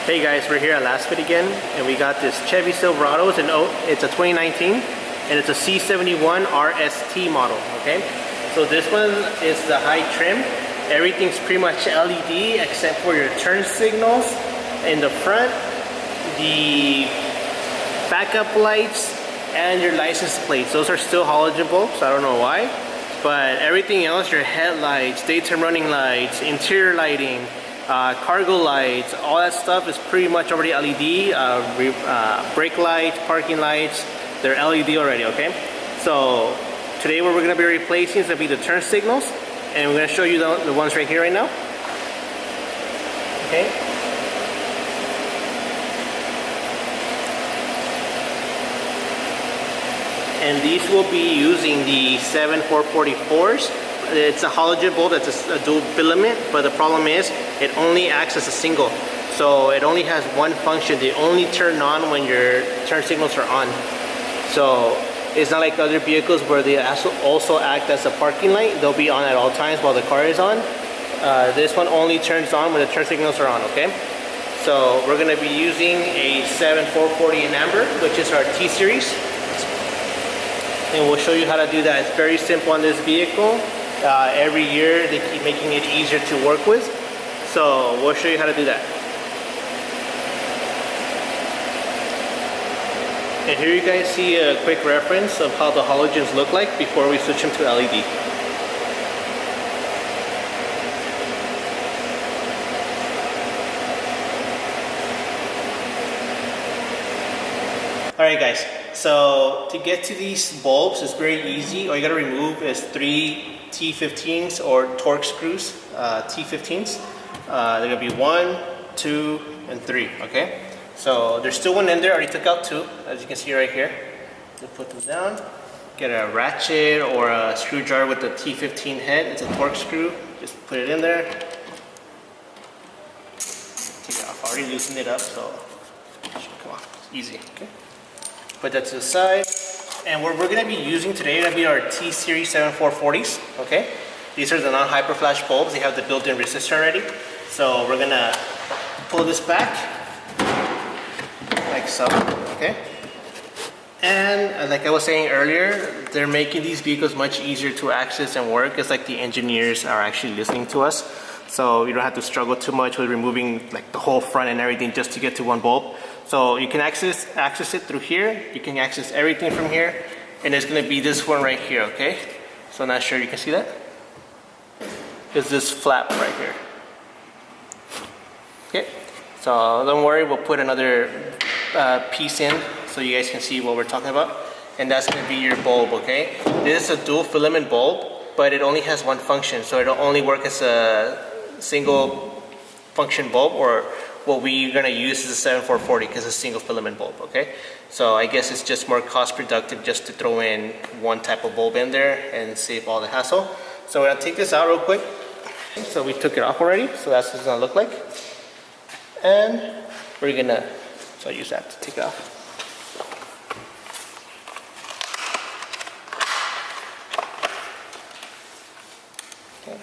Hey guys, we're here at Lasfit again, and we got this Chevy Silverado. It's a 2019, and it's a C71 RST model, okay? So this one is the high trim. Everything's pretty much LED except for your turn signals in the front, the backup lights, and your license plates. Those are still halogen bulbs, I don't know why. But everything else, your headlights, daytime running lights, interior lighting, cargo lights, all that stuff is pretty much already LED. Brake lights, parking lights, they're LED already, okay? So today what we're going to be replacing is going to be the turn signals, and we're going to show you the ones right here right now. Okay? And these will be using the 7444s. It's a halogen bulb that's a dual filament, but the problem is it only acts as a single. So it only has one function. They only turn on when your turn signals are on. So it's not like other vehicles where they also act as a parking light. They'll be on at all times while the car is on. This one only turns on when the turn signals are on, okay? So we're gonna be using a 7440 in amber, which is our T-Series. And we'll show you how to do that. It's very simple on this vehicle. Every year they keep making it easier to work with. So we'll show you how to do that. And here you guys see a quick reference of how the halogens look like before we switch them to LED. Alright guys, so to get to these bulbs, it's very easy. All you gotta remove is 3 T15s or torque screws, T15s. They're gonna be 1, 2, and 3, okay? So there's still one in there, I already took out 2, as you can see right here. So put them down, get a ratchet or a screwdriver with the T15 head. It's a torque screw, just put it in there. Take it off, I already loosened it up, so it should come off, it's easy, okay? Put that to the side. And what we're gonna be using today are gonna be our T-Series 7440s, okay? These are the non-hyper flash bulbs. They have the built-in resistor already. So we're gonna pull this back, like so, okay? And like I was saying earlier, they're making these vehicles much easier to access and work. It's like the engineers are actually listening to us. So you don't have to struggle too much with removing like the whole front and everything just to get to one bulb. So you can access it through here. You can access everything from here. And it's gonna be this one right here, okay? So I'm not sure you can see that. It's this flap right here. Okay, so don't worry, we'll put another piece in so you guys can see what we're talking about. And that's gonna be your bulb, okay? This is a dual filament bulb, but it only has one function. So it'll only work as a single function bulb, or what we're gonna use is a 7440 because it's a single filament bulb, okay? So I guess it's just more cost productive just to throw in one type of bulb in there and save all the hassle. So we're gonna take this out real quick. So we took it off already, so that's what it's gonna look like. And we're gonna, so I use that to take it off. Okay.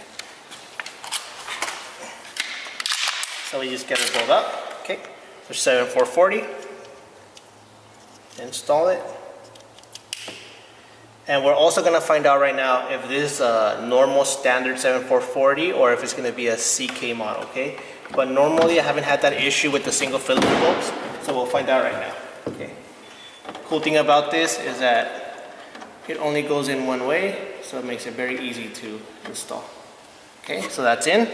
So we just get it pulled up, okay? So 7440, install it. And we're also gonna find out right now if this is a normal standard 7440 or if it's gonna be a CK model, okay? But normally I haven't had that issue with the single filament bulbs, so we'll find out right now, okay? Cool thing about this is that it only goes in one way, so it makes it very easy to install. Okay, so that's in.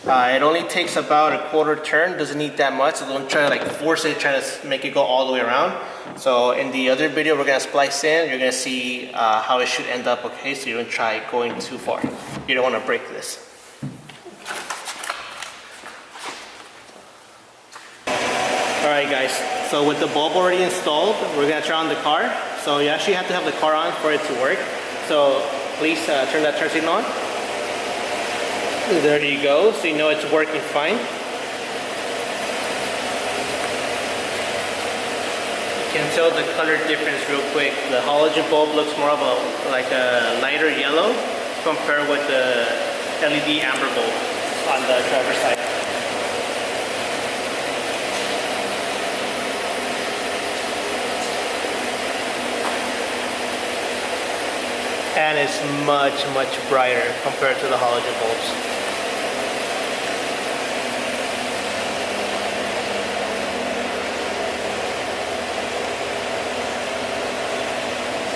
It only takes about a quarter turn, doesn't need that much, so don't try to like force it, try to make it go all the way around. So in the other video we're gonna splice in, you're gonna see how it should end up, okay? So you don't try going too far. You don't wanna break this. Alright guys, so with the bulb already installed, we're gonna turn on the car. So you actually have to have the car on for it to work. So please turn that turn signal on. There you go, so you know it's working fine. You can tell the color difference real quick. The halogen bulb looks more of like a lighter yellow compared with the LED amber bulb on the driver's side. and it's much brighter compared to the halogen bulbs.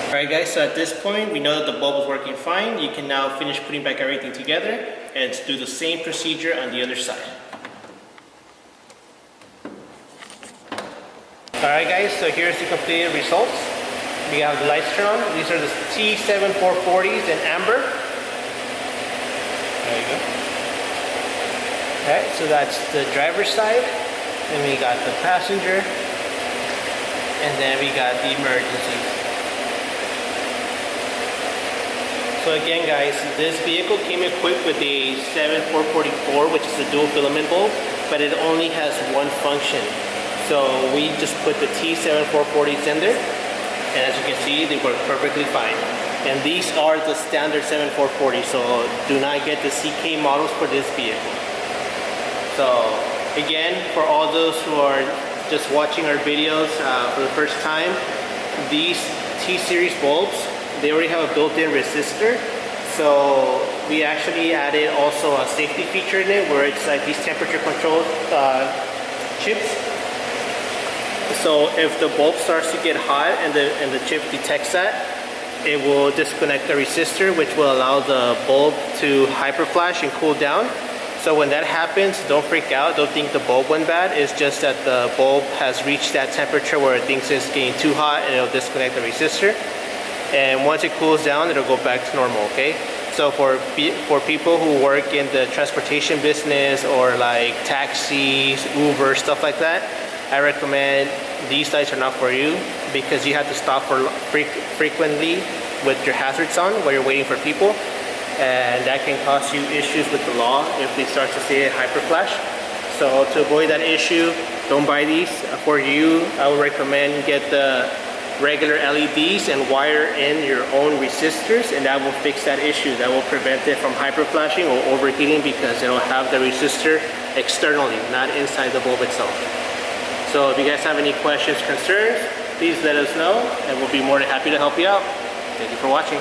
Alright guys, so at this point we know that the bulb is working fine. You can now finish putting back everything together and do the same procedure on the other side. Alright guys, so here's the completed results. We have the lights turned on. These are the T7440s in amber. There you go. Alright, so that's the driver's side. Then we got the passenger. And then we got the emergency. So again guys, this vehicle came equipped with a 7444, which is a dual filament bulb, but it only has one function. So we just put the T7440s in there, and as you can see, they work perfectly fine. And these are the standard 7440, so do not get the CK models for this vehicle. So again, for all those who are just watching our videos for the first time, these T-series bulbs, they already have a built-in resistor. So we actually added also a safety feature in it where it's like these temperature control chips. So if the bulb starts to get hot and the chip detects that, it will disconnect the resistor, which will allow the bulb to hyperflash and cool down. So when that happens, don't freak out, don't think the bulb went bad. It's just that the bulb has reached that temperature where it thinks it's getting too hot and it'll disconnect the resistor. And once it cools down, it'll go back to normal, okay? So for people who work in the transportation business or like taxis, Uber, stuff like that, I recommend these lights are not for you because you have to stop for frequently with your hazards on while you're waiting for people. And that can cause you issues with the law if they start to see a hyperflash. So to avoid that issue, don't buy these. For you, I would recommend get the regular LEDs and wire in your own resistors, and that will fix that issue. That will prevent it from hyperflashing or overheating because it'll have the resistor externally, not inside the bulb itself. So if you guys have any questions, concerns, please let us know and we'll be more than happy to help you out. Thank you for watching.